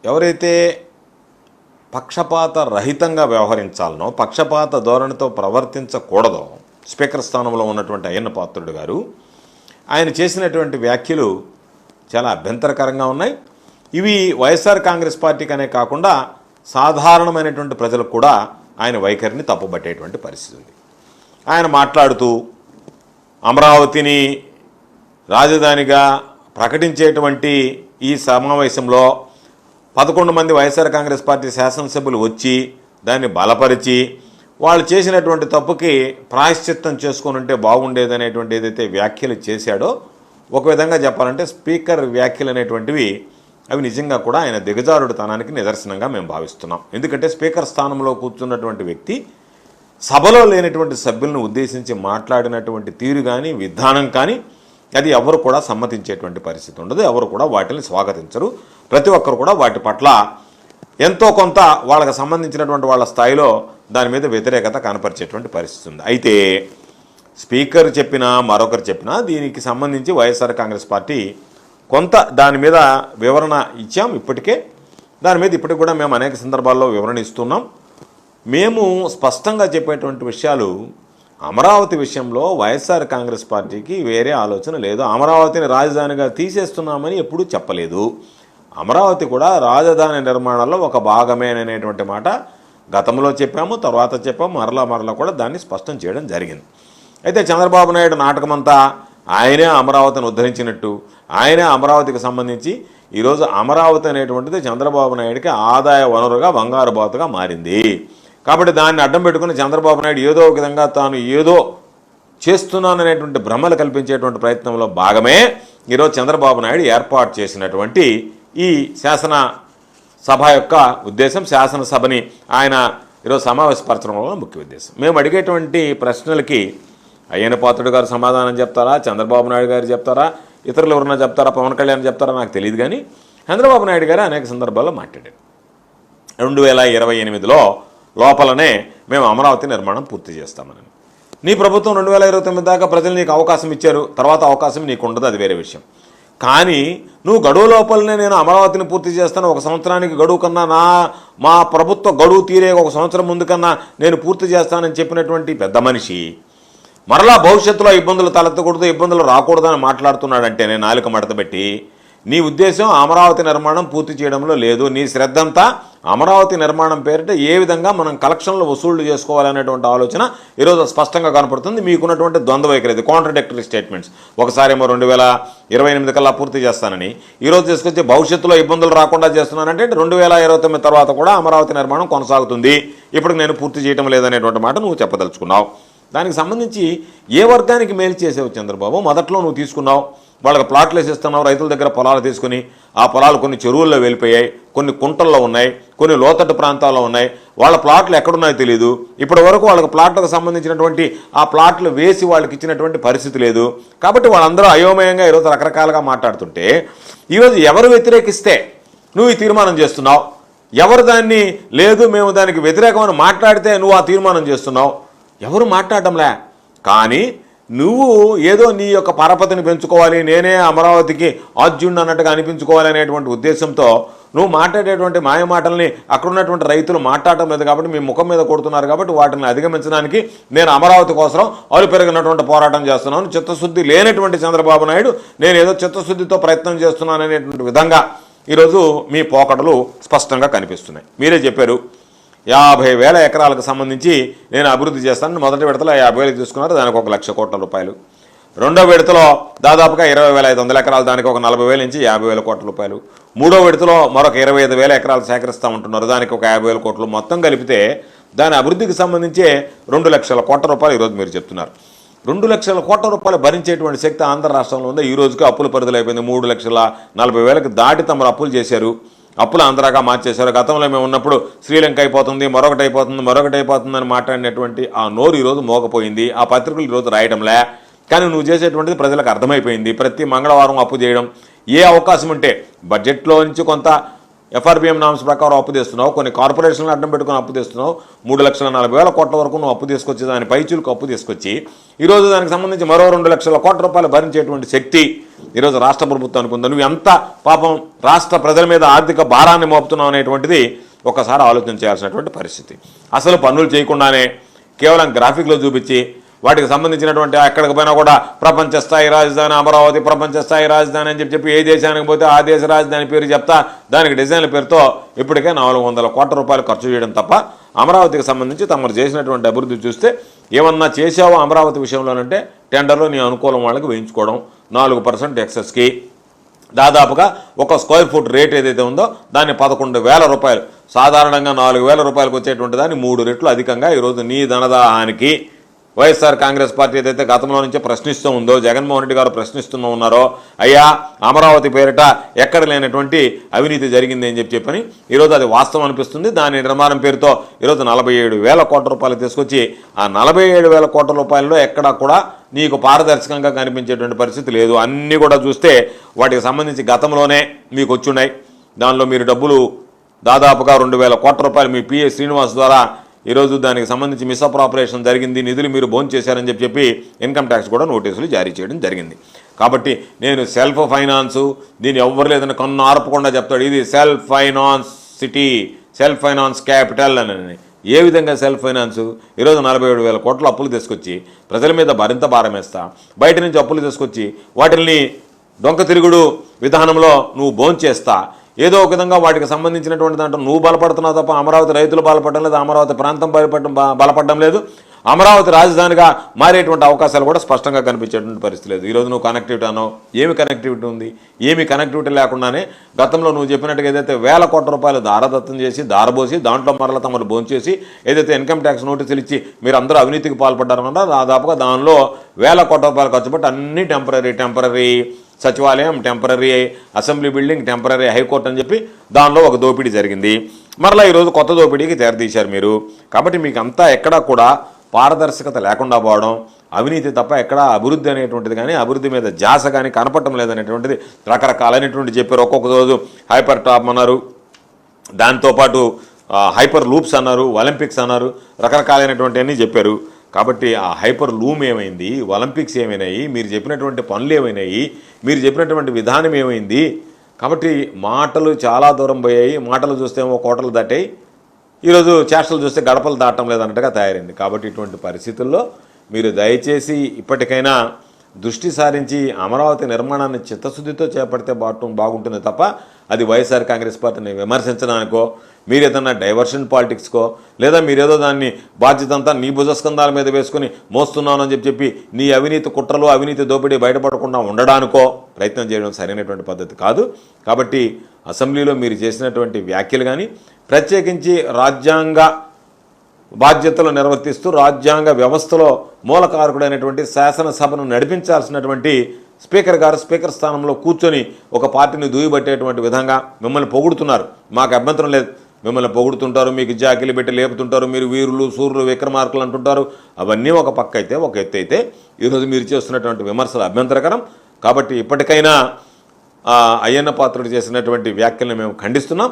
ఎవరైతే పక్షపాత రహితంగా వ్యవహరించాలనో, పక్షపాత ధోరణితో ప్రవర్తించకూడదో స్పీకర్ స్థానంలో ఉన్నటువంటి అయ్యన్న పాత్రుడు గారు, ఆయన చేసినటువంటి వ్యాఖ్యలు చాలా అభ్యంతరకరంగా ఉన్నాయి. ఇవి వైఎస్ఆర్ కాంగ్రెస్ పార్టీకి అనే కాకుండా సాధారణమైనటువంటి ప్రజలకు కూడా ఆయన వైఖరిని తప్పుబట్టేటువంటి పరిస్థితి ఉంది. ఆయన మాట్లాడుతూ అమరావతిని రాజధానిగా ప్రకటించేటువంటి ఈ సమావేశంలో 11 మంది వైఎస్ఆర్ కాంగ్రెస్ పార్టీ శాసనసభ్యులు వచ్చి దాన్ని బలపరిచి వాళ్ళు చేసినటువంటి తప్పుకి ప్రాయశ్చిత్తం చేసుకొని ఉంటే బాగుండేదనేటువంటి ఏదైతే వ్యాఖ్యలు చేశాడో, ఒక విధంగా చెప్పాలంటే స్పీకర్ వ్యాఖ్యలు అనేటువంటివి అవి నిజంగా కూడా ఆయన దిగజారుడుతనానికి నిదర్శనంగా మేము భావిస్తున్నాం. ఎందుకంటే స్పీకర్ స్థానంలో కూర్చున్నటువంటి వ్యక్తి సభలో లేనటువంటి సభ్యులను ఉద్దేశించి మాట్లాడినటువంటి తీరు కానీ విధానం కానీ అది ఎవరు కూడా సమ్మతించేటువంటి పరిస్థితి ఉండదు. ఎవరు కూడా వాటిని స్వాగతించరు. ప్రతి ఒక్కరు కూడా వాటి పట్ల ఎంతో కొంత వాళ్ళకి సంబంధించినటువంటి వాళ్ళ స్థాయిలో దాని మీద వ్యతిరేకత కనపరిచేటువంటి పరిస్థితి ఉంది. అయితే స్పీకర్ చెప్పినా మరొకరు చెప్పినా దీనికి సంబంధించి వైఎస్ఆర్ కాంగ్రెస్ పార్టీ కొంత దాని మీద వివరణ ఇచ్చాం. ఇప్పటికే దాని మీద ఇప్పటికి కూడా మేము అనేక సందర్భాల్లో వివరణ ఇస్తున్నాం. మేము స్పష్టంగా చెప్పేటువంటి విషయాలు, అమరావతి విషయంలో వైఎస్ఆర్ కాంగ్రెస్ పార్టీకి వేరే ఆలోచన లేదు. అమరావతిని రాజధానిగా తీసేస్తున్నామని ఎప్పుడూ చెప్పలేదు. అమరావతి కూడా రాజధాని నిర్మాణంలో ఒక భాగమేననేటువంటి మాట గతంలో చెప్పాము, తర్వాత చెప్పాము, మరలా కూడా దాన్ని స్పష్టం చేయడం జరిగింది. అయితే చంద్రబాబు నాయుడు నాటకమంతా ఆయనే అమరావతిని ఉద్ధరించినట్టు, ఆయనే అమరావతికి సంబంధించి ఈరోజు అమరావతి అనేటువంటిది చంద్రబాబు నాయుడికి ఆదాయ వనరుగా, బంగారు బాతుగా మారింది. కాబట్టి దాన్ని అడ్డం పెట్టుకుని చంద్రబాబు నాయుడు ఏదో ఒక విధంగా తాను ఏదో చేస్తున్నాననేటువంటి భ్రమలు కల్పించేటువంటి ప్రయత్నంలో భాగమే ఈరోజు చంద్రబాబు నాయుడు ఏర్పాటు చేసినటువంటి ఈ శాసనసభ యొక్క ఉద్దేశం, శాసనసభని ఆయన ఈరోజు సమావేశపరచడంలో ముఖ్య ఉద్దేశం. మేము అడిగేటువంటి ప్రశ్నలకి అయ్యన్న పాత్రుడు గారు సమాధానం చెప్తారా, చంద్రబాబు నాయుడు గారు చెప్తారా, ఇతరులు ఎవరన్నా చెప్తారా, పవన్ కళ్యాణ్ చెప్తారా నాకు తెలియదు. కానీ చంద్రబాబు నాయుడు గారు అనేక సందర్భాల్లో మాట్లాడారు. 2028లో లోపలనే మేము అమరావతి నిర్మాణం పూర్తి చేస్తామని. నీ ప్రభుత్వం 2029 దాకా ప్రజలు నీకు అవకాశం ఇచ్చారు, తర్వాత అవకాశం నీకు ఉండదు, అది వేరే విషయం. కానీ నువ్వు గడువు లోపలనే నేను అమరావతిని పూర్తి చేస్తాను, ఒక సంవత్సరానికి గడువు కన్నా మా ప్రభుత్వ గడువు తీరే ఒక సంవత్సరం ముందు కన్నా నేను పూర్తి చేస్తానని చెప్పినటువంటి పెద్ద మనిషి మరలా భవిష్యత్తులో ఇబ్బందులు తలెత్తకూడదు, ఇబ్బందులు రాకూడదని మాట్లాడుతున్నాడంటే నేను నాలుక మడతపెట్టి, నీ ఉద్దేశం అమరావతి నిర్మాణం పూర్తి చేయడంలో లేదు. నీ శ్రద్ధ అంతా అమరావతి నిర్మాణం పేరిట ఏ విధంగా మనం కలెక్షన్లు వసూళ్లు చేసుకోవాలనేటువంటి ఆలోచన ఈరోజు స్పష్టంగా కనపడుతుంది. మీకున్నటువంటి ద్వంద్వ వైఖరి, కాంట్రడిక్టరీ స్టేట్మెంట్స్. ఒకసారేమో 2028 కల్లా పూర్తి చేస్తానని, ఈరోజు తీసుకొచ్చి భవిష్యత్తులో ఇబ్బందులు రాకుండా చేస్తున్నానంటే 2029 తర్వాత కూడా అమరావతి నిర్మాణం కొనసాగుతుంది, ఇప్పటికి నేను పూర్తి చేయడం లేదనేటువంటి మాట నువ్వు చెప్పదలుచుకున్నావు. దానికి సంబంధించి ఏ వర్గానికి మేలు చేసావు చంద్రబాబు? మొదట్లో నువ్వు తీసుకున్నావు, వాళ్ళకి ప్లాట్లు వేసిస్తున్నావు, రైతుల దగ్గర పొలాలు తీసుకుని ఆ పొలాలు కొన్ని చెరువుల్లో వెళ్ళిపోయాయి, కొన్ని కుంటల్లో ఉన్నాయి, కొన్ని లోతట్టు ప్రాంతాల్లో ఉన్నాయి. వాళ్ళ ప్లాట్లు ఎక్కడున్నాయో తెలియదు. ఇప్పటి వరకు వాళ్ళకి ప్లాట్లకు సంబంధించినటువంటి ఆ ప్లాట్లు వేసి వాళ్ళకి ఇచ్చినటువంటి పరిస్థితి లేదు. కాబట్టి వాళ్ళందరూ అయోమయంగా ఈరోజు రకరకాలుగా మాట్లాడుతుంటే, ఈరోజు ఎవరు వ్యతిరేకిస్తే నువ్వు ఈ తీర్మానం చేస్తున్నావు, ఎవరు దాన్ని లేదు మేము దానికి వ్యతిరేకమని మాట్లాడితే నువ్వు ఆ తీర్మానం చేస్తున్నావు. ఎవరు మాట్లాడటంలే. కానీ నువ్వు ఏదో నీ యొక్క పరపతిని పెంచుకోవాలి, నేనే అమరావతికి ఆద్యుణ్ణి అన్నట్టుగా అనిపించుకోవాలి అనేటువంటి ఉద్దేశంతో నువ్వు మాట్లాడేటువంటి మాయమాటల్ని అక్కడ ఉన్నటువంటి రైతులు మాట్లాడటం లేదు కాబట్టి మీ ముఖం మీద కొడుతున్నారు. కాబట్టి వాటిని అధిగమించడానికి నేను అమరావతి కోసం అలు పెరిగినటువంటి పోరాటం చేస్తున్నాను. చిత్తశుద్ధి లేనటువంటి చంద్రబాబు నాయుడు నేను ఏదో చిత్తశుద్ధితో ప్రయత్నం చేస్తున్నాను అనేటువంటి విధంగా ఈరోజు మీ పోకడలు స్పష్టంగా కనిపిస్తున్నాయి. మీరే చెప్పారు 50,000 ఎకరాలకు సంబంధించి నేను అభివృద్ధి చేస్తానని. మొదటి విడతలో 50,000 తీసుకున్నారు, దానికి 1,00,000 కోట్ల రూపాయలు. రెండో విడతలో దాదాపుగా 20,500 ఎకరాలు, దానికి 40,000 నుంచి 50,000 కోట్ల రూపాయలు. మూడో విడతలో మరొక 25,000 ఎకరాలు సేకరిస్తూ ఉంటున్నారు, దానికి 50,000 కోట్లు. మొత్తం కలిపితే దాని అభివృద్ధికి సంబంధించే 2,00,000 కోట్ల రూపాయలు ఈరోజు మీరు చెప్తున్నారు. 2,00,000 కోట్ల రూపాయలు భరించేటువంటి శక్తి ఆంధ్ర రాష్ట్రంలో ఉంది. ఈ రోజుకి అప్పుల పరిధిలో అయిపోయింది. 3,40,000 దాటి తమరు అప్పులు చేశారు, అప్పులు ఆంధ్రాగా మార్చేశారు. గతంలో మేము ఉన్నప్పుడు శ్రీలంక అయిపోతుంది, మరొకటి అయిపోతుందని మాట్లాడినటువంటి ఆ నోరు ఈరోజు మోగపోయింది. ఆ పత్రికలు ఈరోజు రాయడంలే. కానీ నువ్వు చేసేటువంటిది ప్రజలకు అర్థమైపోయింది. ప్రతి మంగళవారం అప్పు చేయడం, ఏ అవకాశం ఉంటే బడ్జెట్లో నుంచి కొంత ఎఫ్ఆర్బిఎం నామ్స్ ప్రకారం అప్పు తెస్తున్నావు, కొన్ని కార్పొరేషన్లు అడ్డం పెట్టుకుని అప్పు తెస్తున్నావు. 3,40,000 కోట్ల వరకు నువ్వు అప్పు తీసుకొచ్చి దాని పైచులకు అప్పు తీసుకొచ్చి ఈరోజు దానికి సంబంధించి మరో 2,00,000 కోట్ల రూపాయలు భరించేటువంటి శక్తి ఈరోజు రాష్ట్ర ప్రభుత్వానికి ఉందా? నువ్వు ఎంత పాపం రాష్ట్ర ప్రజల మీద ఆర్థిక భారాన్ని మోపుతున్నావు అనేటువంటిది ఒకసారి ఆలోచన చేయాల్సినటువంటి పరిస్థితి. అసలు పనులు చేయకుండానే కేవలం గ్రాఫిక్లో చూపించి వాటికి సంబంధించినటువంటి ఎక్కడికి పోయినా కూడా ప్రపంచ స్థాయి రాజధాని అమరావతి, ప్రపంచ స్థాయి రాజధాని అని చెప్పి ఏ దేశానికి పోతే ఆ దేశ రాజధాని పేరు చెప్తా దానికి డిజైన్ల పేరుతో ఇప్పటికే 400 కోట్ల రూపాయలు ఖర్చు చేయడం తప్ప అమరావతికి సంబంధించి తమరు చేసినటువంటి అభివృద్ధి చూస్తే ఏమన్నా చేసావో అమరావతి విషయంలోనంటే టెండర్లో నీ అనుకూలం వాళ్ళకి వేయించుకోవడం, 4% ఎక్సెస్కి దాదాపుగా ఒక స్క్వేర్ ఫుట్ రేట్ ఏదైతే ఉందో దాన్ని 11,000 రూపాయలు, సాధారణంగా 4,000 రూపాయలకు వచ్చేటువంటి దాన్ని 3 రెట్లు అధికంగా ఈరోజు నీ ధనదాహానికి వైఎస్ఆర్ కాంగ్రెస్ పార్టీ ఏదైతే గతంలో నుంచే ప్రశ్నిస్తూ ఉందో, జగన్మోహన్ రెడ్డి గారు ప్రశ్నిస్తూ ఉన్నారో, అయ్యా అమరావతి పేరిట ఎక్కడ లేనటువంటి అవినీతి జరిగింది అని చెప్పని ఈరోజు అది వాస్తవం అనిపిస్తుంది. దాని నిర్మాణం పేరుతో ఈరోజు 47,000 కోట్ల రూపాయలు తీసుకొచ్చి ఆ 47,000 కోట్ల రూపాయలలో ఎక్కడా కూడా నీకు పారదర్శకంగా కనిపించేటువంటి పరిస్థితి లేదు. అన్నీ కూడా చూస్తే వాటికి సంబంధించి గతంలోనే మీకు వచ్చున్నాయి. దానిలో మీరు డబ్బులు దాదాపుగా 2,000 కోట్ల రూపాయలు మీ పిఏ శ్రీనివాస్ ద్వారా ఈరోజు దానికి సంబంధించి మిస్అప్రాపరేషన్ జరిగింది, నిధులు మీరు బోన్ చేశారని చెప్పి ఇన్కమ్ ట్యాక్స్ కూడా నోటీసులు జారీ చేయడం జరిగింది. కాబట్టి నేను సెల్ఫ్ ఫైనాన్సు దీన్ని ఎవ్వరు లేదని కన్ను ఆర్పకుండా చెప్తాడు, ఇది self finance city, self finance capital అని. ఏ విధంగా సెల్ఫ్ ఫైనాన్సు? ఈరోజు 47,000 కోట్ల అప్పులు తీసుకొచ్చి ప్రజల మీద మరింత భారం వేస్తా, బయట నుంచి అప్పులు తీసుకొచ్చి వాటిని డొంక తిరుగుడు విధానంలో నువ్వు బోన్ చేస్తా, ఏదో ఒక విధంగా వాటికి సంబంధించినటువంటి దాంట్లో నువ్వు బలపడుతున్నావు తప్ప అమరావతి రైతులు బలపడడం లేదు, అమరావతి ప్రాంతం బలపడడం లేదు, అమరావతి రాజధానిగా మారేటువంటి అవకాశాలు కూడా స్పష్టంగా కనిపించేటువంటి పరిస్థితి లేదు. ఈరోజు నువ్వు కనెక్టివిటీ అన్నావు, ఏమి కనెక్టివిటీ ఉంది? ఏమి కనెక్టివిటీ లేకుండానే గతంలో నువ్వు చెప్పినట్టుగా ఏదైతే 1,000 కోట్ల రూపాయలు దారదత్తం చేసి దారబోసి దాంట్లో మరల తమరు భోంచేసి ఏదైతే ఇన్కమ్ ట్యాక్స్ నోటీసులు ఇచ్చి మీరు అందరూ అవినీతికి పాల్పడ్డారన్నా దాదాపుగా దానిలో 1,000 కోట్ల రూపాయలు ఖర్చు పెట్టి అన్ని టెంపరీ సచివాలయం, temporary assembly building, temporary high court అని చెప్పి దానిలో ఒక దోపిడీ జరిగింది. మరలా ఈరోజు కొత్త దోపిడీకి తెరతీశారు మీరు. కాబట్టి మీకు అంతా ఎక్కడా కూడా పారదర్శకత లేకుండా పోవడం, అవినీతి తప్ప ఎక్కడా అభివృద్ధి అనేటువంటిది కానీ అభివృద్ధి మీద ధ్యాస కానీ కనపడటం లేదనేటువంటిది రకరకాలైనటువంటి చెప్పారు. ఒక్కొక్క రోజు హైపర్ టాప్ అన్నారు, దాంతోపాటు హైపర్ లూప్స్ అన్నారు, ఒలింపిక్స్ అన్నారు, రకరకాలైనటువంటి అన్నీ చెప్పారు. కాబట్టి ఆ హైపర్ లూమ్ ఏమైంది, ఒలింపిక్స్ ఏమైనాయి, మీరు చెప్పినటువంటి పనులు ఏమైనాయి, మీరు చెప్పినటువంటి విధానం ఏమైంది? కాబట్టి మాటలు చాలా దూరం పోయాయి. మాటలు చూస్తే ఏమో కోటలు దాటాయి, ఈరోజు చేష్టలు చూస్తే గడపలు దాటం లేదన్నట్టుగా తయారైంది. కాబట్టి ఇటువంటి పరిస్థితుల్లో మీరు దయచేసి ఇప్పటికైనా దృష్టి సారించి అమరావతి నిర్మాణాన్ని చిత్తశుద్ధితో చేపడితే బాగుంటుంది తప్ప అది వైఎస్ఆర్ కాంగ్రెస్ పార్టీని విమర్శించడానికో, మీరు ఏదన్నా డైవర్షన్ పాలిటిక్స్కో, లేదా మీరేదో దాన్ని బాధ్యత అంతా నీ భుజస్కంధాల మీద వేసుకుని మోస్తున్నానని చెప్పి నీ అవినీతి కుట్రలు, అవినీతి దోపిడీ బయటపడకుండా ఉండడానికో ప్రయత్నం చేయడం సరైనటువంటి పద్ధతి కాదు. కాబట్టి అసెంబ్లీలో మీరు చేసినటువంటి వ్యాఖ్యలు కానీ, ప్రత్యేకించి రాజ్యాంగ బాధ్యతలు నిర్వర్తిస్తూ రాజ్యాంగ వ్యవస్థలో మూలకారకుడైనటువంటి శాసనసభను నడిపించాల్సినటువంటి స్పీకర్ గారు స్పీకర్ స్థానంలో కూర్చొని ఒక పార్టీని దూయబట్టేటువంటి విధంగా మిమ్మల్ని పొగుడుతున్నారు. మాకు అభ్యంతరం లేదు, మిమ్మల్ని పొగుడుతుంటారు, మీకు జాకీలు పెట్టి లేపుతుంటారు, మీరు వీరులు సూర్యులు విక్రమార్కులు అంటుంటారు. అవన్నీ ఒక పక్క అయితే, ఒక ఎత్తు అయితే ఈరోజు మీరు చేస్తున్నటువంటి విమర్శలు అభ్యంతరకరం. కాబట్టి ఇప్పటికైనా అయ్యన్న పాత్రుడు చేసినటువంటి వ్యాఖ్యలను మేము ఖండిస్తున్నాం.